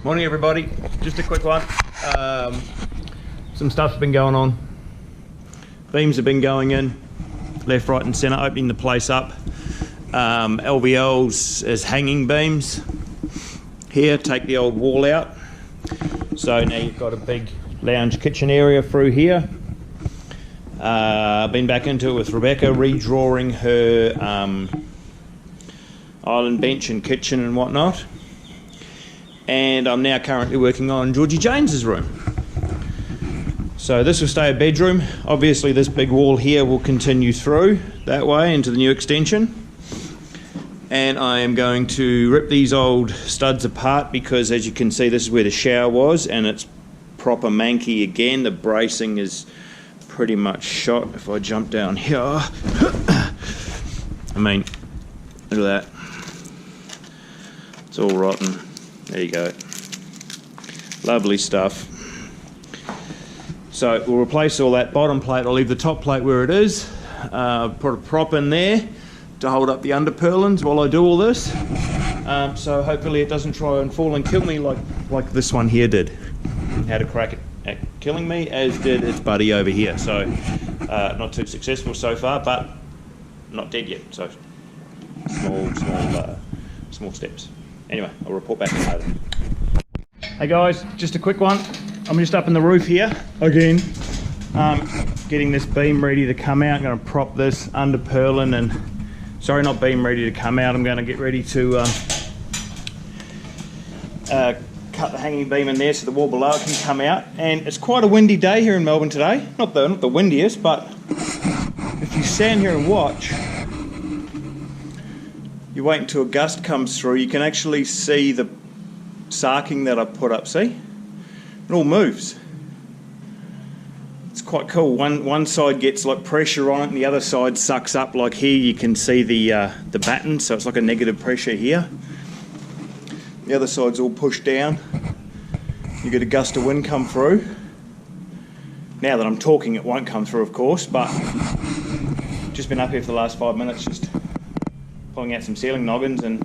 Morning everybody, just a quick one. Some stuff's been going on. Beams have been going in, left, right and centre, opening the place up. LVLs as hanging beams. Here, take the old wall out. So now you've got a big lounge kitchen area through here. I've been back into it with Rebecca, redrawing her island bench and kitchen and whatnot. And I'm now currently working on Georgie James's room. So this will stay a bedroom. Obviously this big wall here will continue through that way into the new extension. And I am going to rip these old studs apart because, as you can see, this is where the shower was and it's proper manky again. The bracing is pretty much shot. If I jump down here, I mean, look at that. It's all rotten. There you go. Lovely stuff. So we'll replace all that bottom plate. I'll leave the top plate where it is. Put a prop in there to hold up the underpurlins while I do all this. So hopefully it doesn't try and fall and kill me like this one here did. Had a crack at killing me, as did its buddy over here. So not too successful so far, but not dead yet. So small steps. Anyway, I'll report back later. Hey guys, just a quick one. I'm just up in the roof here again, getting this beam ready to come out. I'm going to prop this underpurlin and, sorry, not beam ready to come out. I'm going to get ready to cut the hanging beam in there so the wall below can come out. And it's quite a windy day here in Melbourne today. Not the windiest, but if you stand here and watch, you wait until a gust comes through, you can actually see the sarking that I put up, see? It all moves. It's quite cool. One side gets like pressure on it and the other side sucks up. Like here you can see the batten, so it's like a negative pressure here. The other side's all pushed down. You get a gust of wind come through. Now that I'm talking, it won't come through, of course, but just been up here for the last 5 minutes just pulling out some ceiling noggins and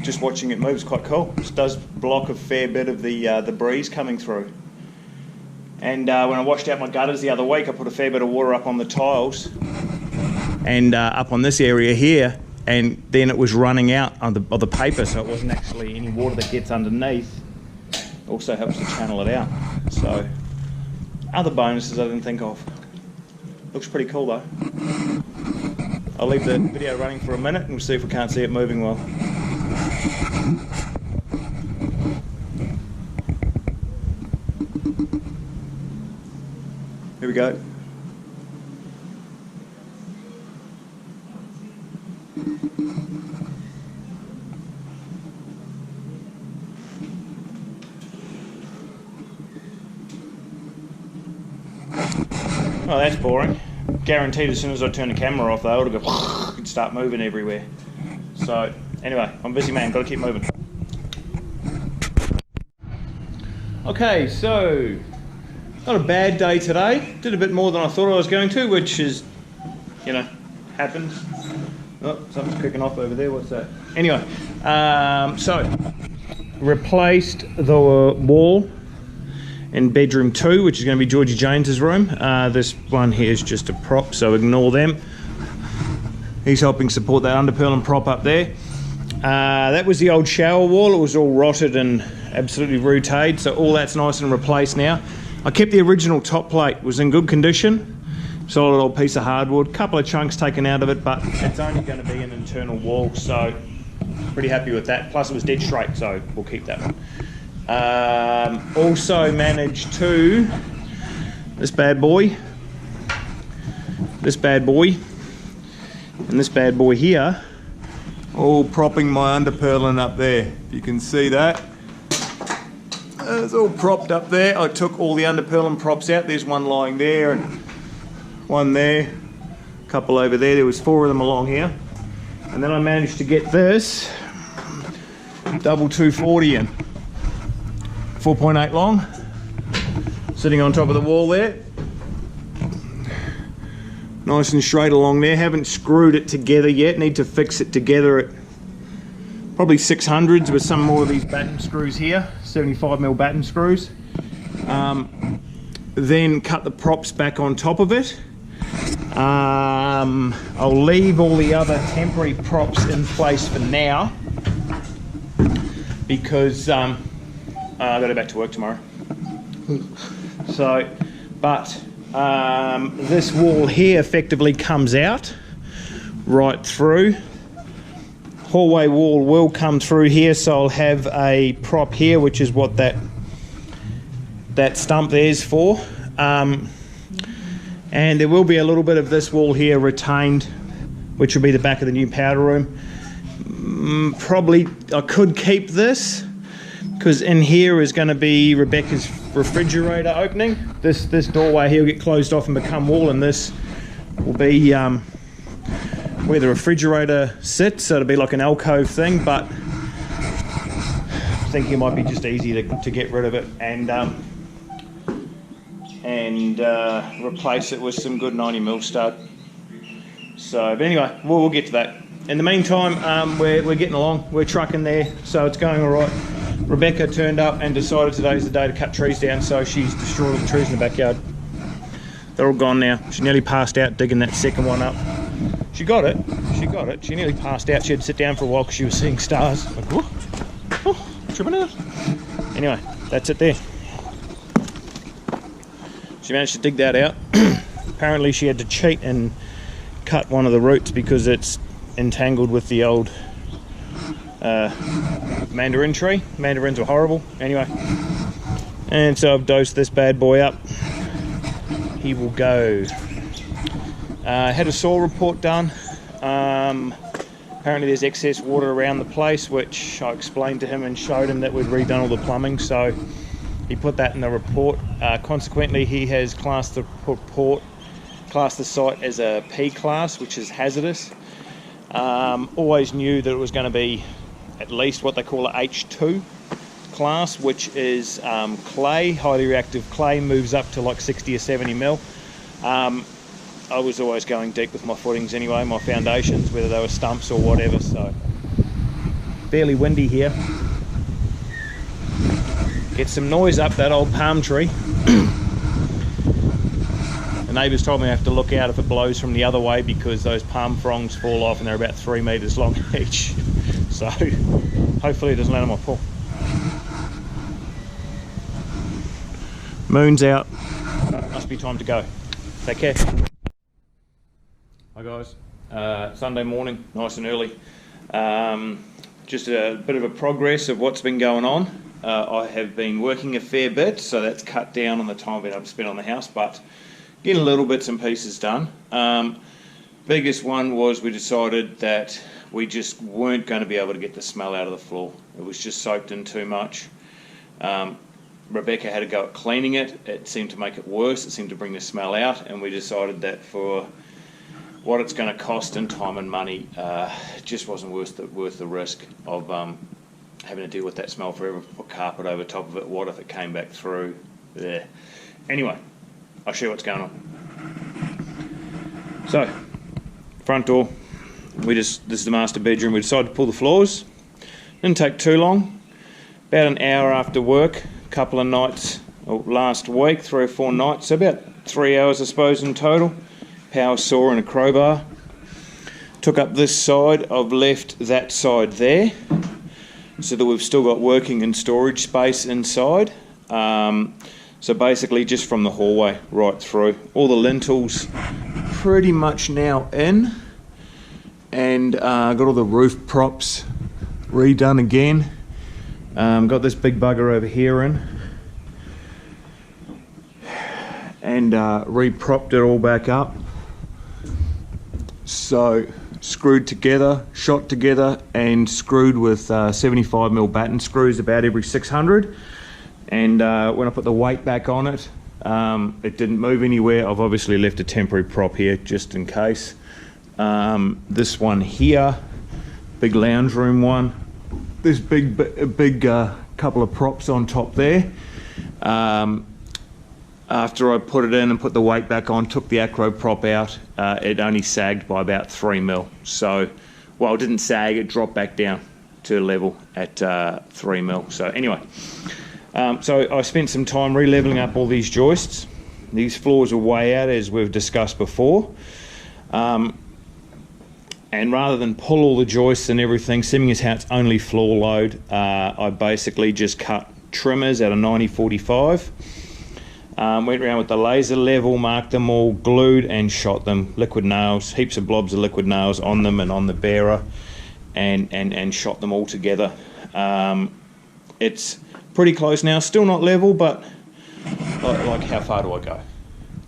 just watching it move is quite cool. It does block a fair bit of the breeze coming through. And when I washed out my gutters the other week, I put a fair bit of water up on the tiles and up on this area here, and then it was running out of the paper, so it wasn't actually any water that gets underneath. Also helps to channel it out. So other bonuses I didn't think of. Looks pretty cool though. I'll leave the video running for a minute and we'll see if we can't see it moving well. Here we go. Oh, that's boring. Guaranteed as soon as I turn the camera off though, it'll go and start moving everywhere. So anyway, I'm a busy man, gotta keep moving. Okay, so not a bad day today. Did a bit more than I thought I was going to, which is, you know, happens. Oh, something's kicking off over there, what's that? Anyway, so replaced the wall in bedroom 2, which is going to be Georgie James's room. This one here is just a prop, so ignore them. He's helping support that underpurlin prop up there. That was the old shower wall. It was all rotted and absolutely routade, so all that's nice and replaced now. I kept the original top plate, it was in good condition. Solid old piece of hardwood, couple of chunks taken out of it, but it's only going to be an internal wall, so pretty happy with that. Plus it was dead straight, so we'll keep that one. Also managed to, this bad boy, and this bad boy here, all propping my underpurlin up there. You can see that. It's all propped up there. I took all the underpurlin props out. There's one lying there and one there, a couple over there. There was 4 of them along here. And then I managed to get this double 240 in. 4.8 long, sitting on top of the wall there. Nice and straight along there. Haven't screwed it together yet, need to fix it together. It probably 600s with some more of these batten screws here, 75mm batten screws. Then cut the props back on top of it. I'll leave all the other temporary props in place for now because I've got to go back to work tomorrow. So, but this wall here effectively comes out right through. Hallway wall will come through here, so I'll have a prop here, which is what that stump there's for. And there will be a little bit of this wall here retained, which will be the back of the new powder room. Probably I could keep this, because in here is going to be Rebecca's refrigerator opening. This doorway here will get closed off and become wall, and this will be where the refrigerator sits, so it'll be like an alcove thing, but I think it might be just easy to get rid of it and replace it with some good 90mm stud. So, but anyway, we'll get to that. In the meantime, we're getting along. We're trucking there, so it's going all right. Rebecca turned up and decided today's the day to cut trees down, so she's destroyed all the trees in the backyard. They're all gone now. She nearly passed out digging that second one up. She got it. She nearly passed out. She had to sit down for a while because she was seeing stars. Like, oh, tripping out. Anyway, that's it there. She managed to dig that out. Apparently she had to cheat and cut one of the roots because it's entangled with the old mandarin tree. Mandarins were horrible. Anyway, and so I've dosed this bad boy up. He will go. Had a soil report done. Apparently there's excess water around the place, which I explained to him and showed him that we'd redone all the plumbing, so he put that in the report. Consequently, he has classed the site as a P class, which is hazardous. Always knew that it was going to be at least what they call a H2 class, which is clay, highly reactive clay, moves up to like 60 or 70 mil. I was always going deep with my footings anyway, my foundations, whether they were stumps or whatever, so fairly windy here. Get some noise up that old palm tree. The neighbours told me I have to look out if it blows from the other way because those palm fronds fall off and they're about 3 metres long each. So hopefully it doesn't land on my pool. Moon's out. Must be time to go. Take care. Hi guys. Sunday morning, nice and early. Just a bit of a progress of what's been going on. I have been working a fair bit, so that's cut down on the time I've been able to spend on the house, but getting little bits and pieces done. Biggest one was we decided that we just weren't going to be able to get the smell out of the floor. It was just soaked in too much. Rebecca had to go at cleaning it. It seemed to make it worse. It seemed to bring the smell out, and we decided that for what it's going to cost in time and money, it just wasn't worth the risk of having to deal with that smell forever. Put carpet over top of it. What if it came back through there? Anyway, I'll show you what's going on. So, front door. This is the master bedroom. We decided to pull the floors. Didn't take too long. About an hour after work, a couple of nights, or last week, 3 or 4 nights, so about 3 hours I suppose in total. Power saw and a crowbar. Took up this side. I've left that side there so that we've still got working and storage space inside. So basically just from the hallway right through. All the lintels pretty much now in, and got all the roof props redone again. Got this big bugger over here in, and re-propped it all back up. So screwed together, shot together, and screwed with 75mm batten screws about every 600. And when I put the weight back on it, it didn't move anywhere. I've obviously left a temporary prop here just in case. This one here, big lounge room one. This big couple of props on top there. After I put it in and put the weight back on, took the acro prop out, it only sagged by about 3 mil. So, well, it didn't sag, it dropped back down. to level at 3 mil. So anyway, so I spent some time re-leveling up all these joists. These floors are way out, as we've discussed before. And rather than pull all the joists and everything, seeing as how it's only floor load, I basically just cut trimmers out of 90-45. Went around with the laser level, marked them all, glued and shot them. Liquid nails, heaps of blobs of liquid nails on them and on the bearer, and shot them all together. It's pretty close now, still not level, but like how far do I go?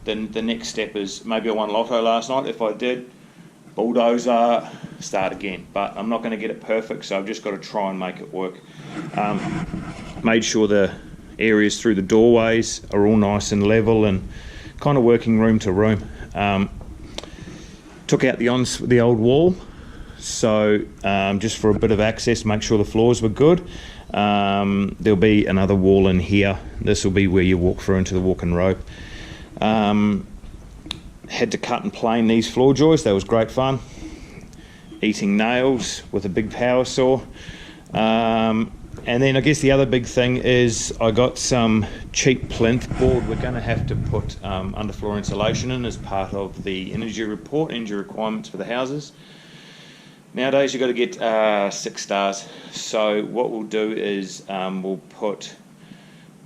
Then the next step is, maybe I won lotto last night. If I did, bulldozer, start again. But I'm not going to get it perfect, so I've just got to try and make it work. Made sure the areas through the doorways are all nice and level and kind of working room to room. Took out the old wall, so just for a bit of access, make sure the floors were good. There'll be another wall in here. This will be where you walk through into the walk-in robe. Had to cut and plane these floor joists. That was great fun. Eating nails with a big power saw. And then I guess the other big thing is I got some cheap plinth board we're going to have to put underfloor insulation in as part of the energy requirements for the houses. Nowadays you've got to get 6 stars. So what we'll do is we'll put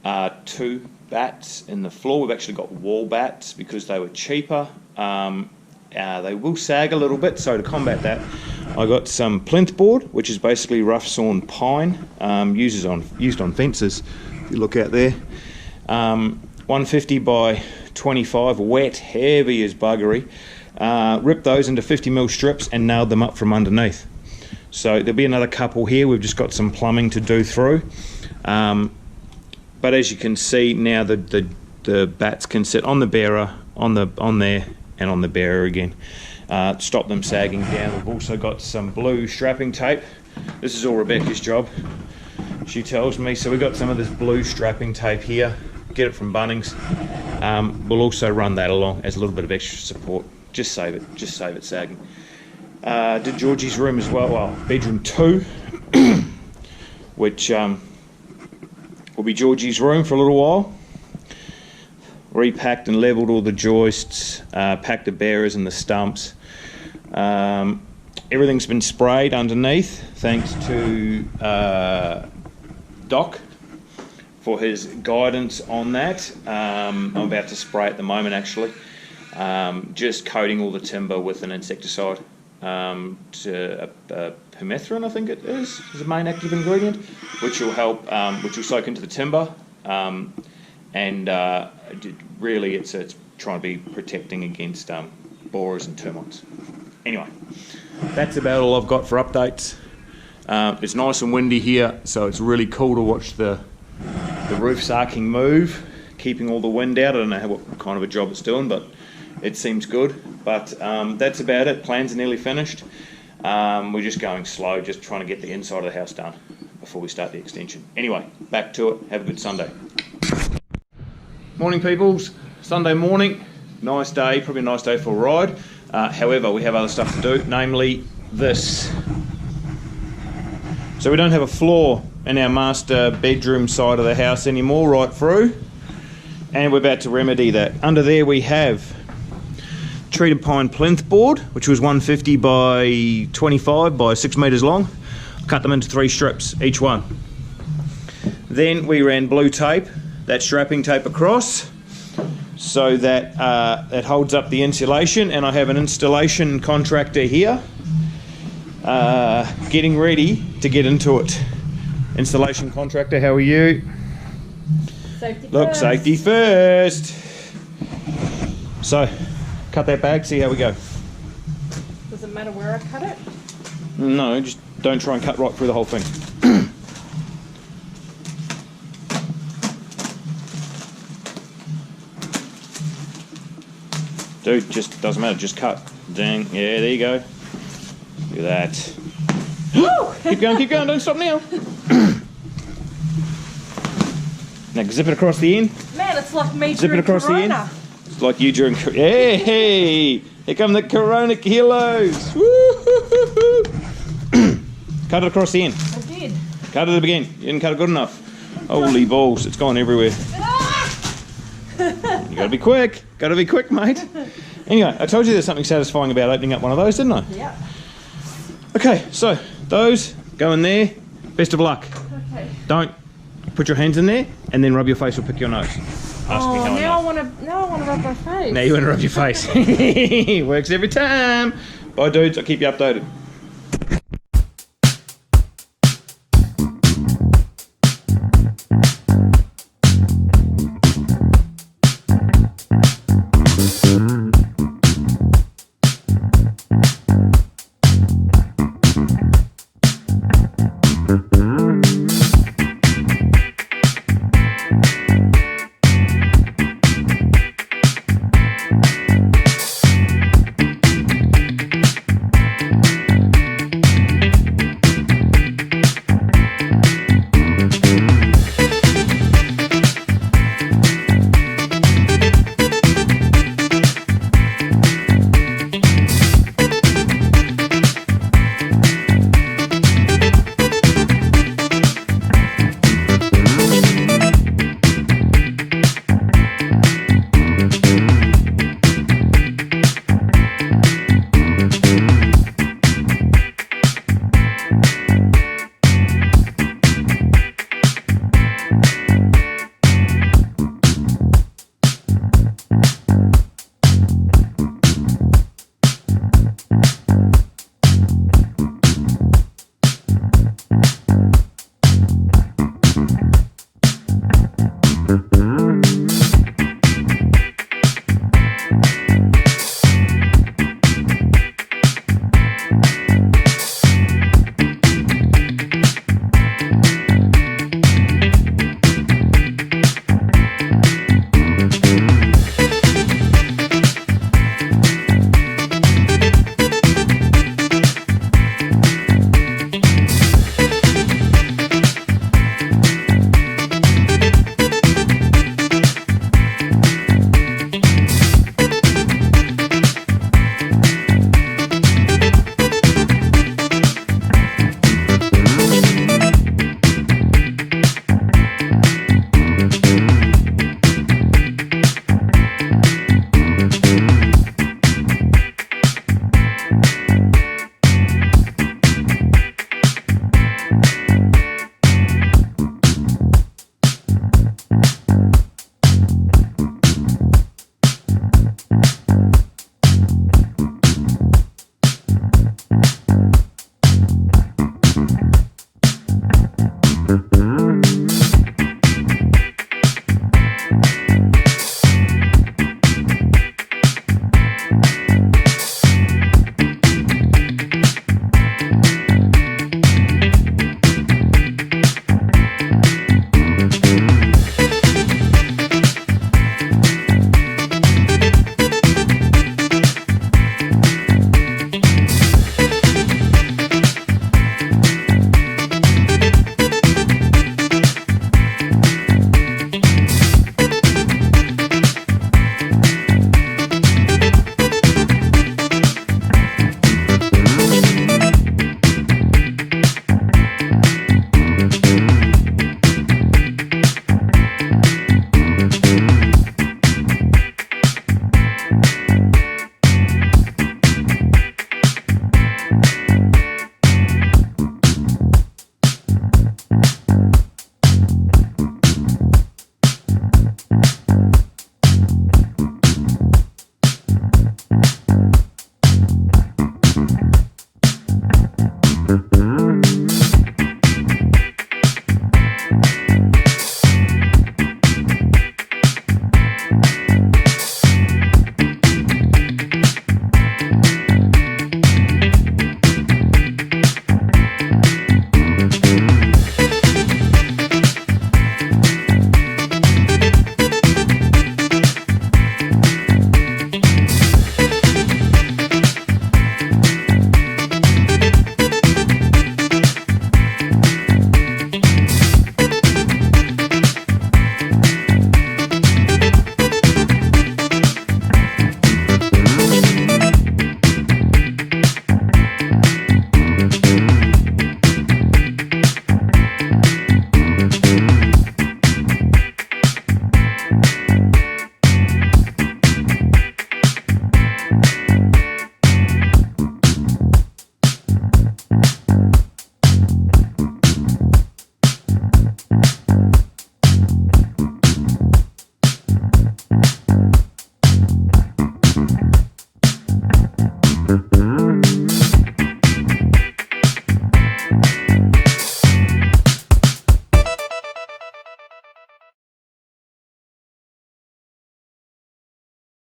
2 bats in the floor. We've actually got wall bats because they were cheaper. They will sag a little bit, so to combat that, I got some plinth board, which is basically rough sawn pine, used on fences. If you look out there, 150 by 25, wet, heavy as buggery. Ripped those into 50mm strips and nailed them up from underneath. So there'll be another couple here. We've just got some plumbing to do through. But as you can see now, the bats can sit on the bearer, on there, and on the bearer again. Stop them sagging down. We've also got some blue strapping tape. This is all Rebecca's job, she tells me. So we've got some of this blue strapping tape here. Get it from Bunnings. We'll also run that along as a little bit of extra support. Just save it sagging. Did Georgie's room as well, bedroom 2, which will be Georgie's room for a little while. Repacked and levelled all the joists, packed the bearers and the stumps. Everything's been sprayed underneath, thanks to Doc for his guidance on that. I'm about to spray at the moment, actually. Just coating all the timber with an insecticide. Permethrin, I think it is the main active ingredient, which will help, which will soak into the timber. Really it's trying to be protecting against borers and termites. Anyway, that's about all I've got for updates. It's nice and windy here, so it's really cool to watch the roof sarking move, keeping all the wind out. I don't know what kind of a job it's doing, but it seems good. But that's about it. Plans are nearly finished. We're just going slow, just trying to get the inside of the house done before we start the extension. Anyway, back to it. Have a good Sunday. Morning, peoples. Sunday morning. Nice day, probably a nice day for a ride. However, we have other stuff to do, namely this. So we don't have a floor in our master bedroom side of the house anymore, right through. And we're about to remedy that. Under there we have treated pine plinth board, which was 150 by 25 by 6 metres long. Cut them into 3 strips, each one. Then we ran blue tape, that strapping tape across, so that it holds up the insulation. And I have an installation contractor here getting ready to get into it. Installation contractor, how are you? Safety Look, first. safety first. So, cut that bag, see how we go. Does it matter where I cut it? No, just don't try and cut right through the whole thing. Dude, just doesn't matter, just cut. Dang, yeah, there you go. Look at that. Keep going, don't stop now. Now zip it across the end. Man, it's like me Zip it during across Corona. the end. It's like you during... Hey, here come the Corona kilos. Woo-hoo-hoo-hoo. Cut it across the end. Cut it again. You didn't cut it good enough. Holy balls, it's gone everywhere. You gotta be quick. Gotta be quick, mate. Anyway, I told you there's something satisfying about opening up one of those, didn't I? Yeah. Okay, so those go in there. Best of luck. Okay. Don't put your hands in there and then rub your face or pick your nose. Ask me how I know. Now I want to rub my face. Now you want to rub your face. Works every time. Bye, dudes. I'll keep you updated.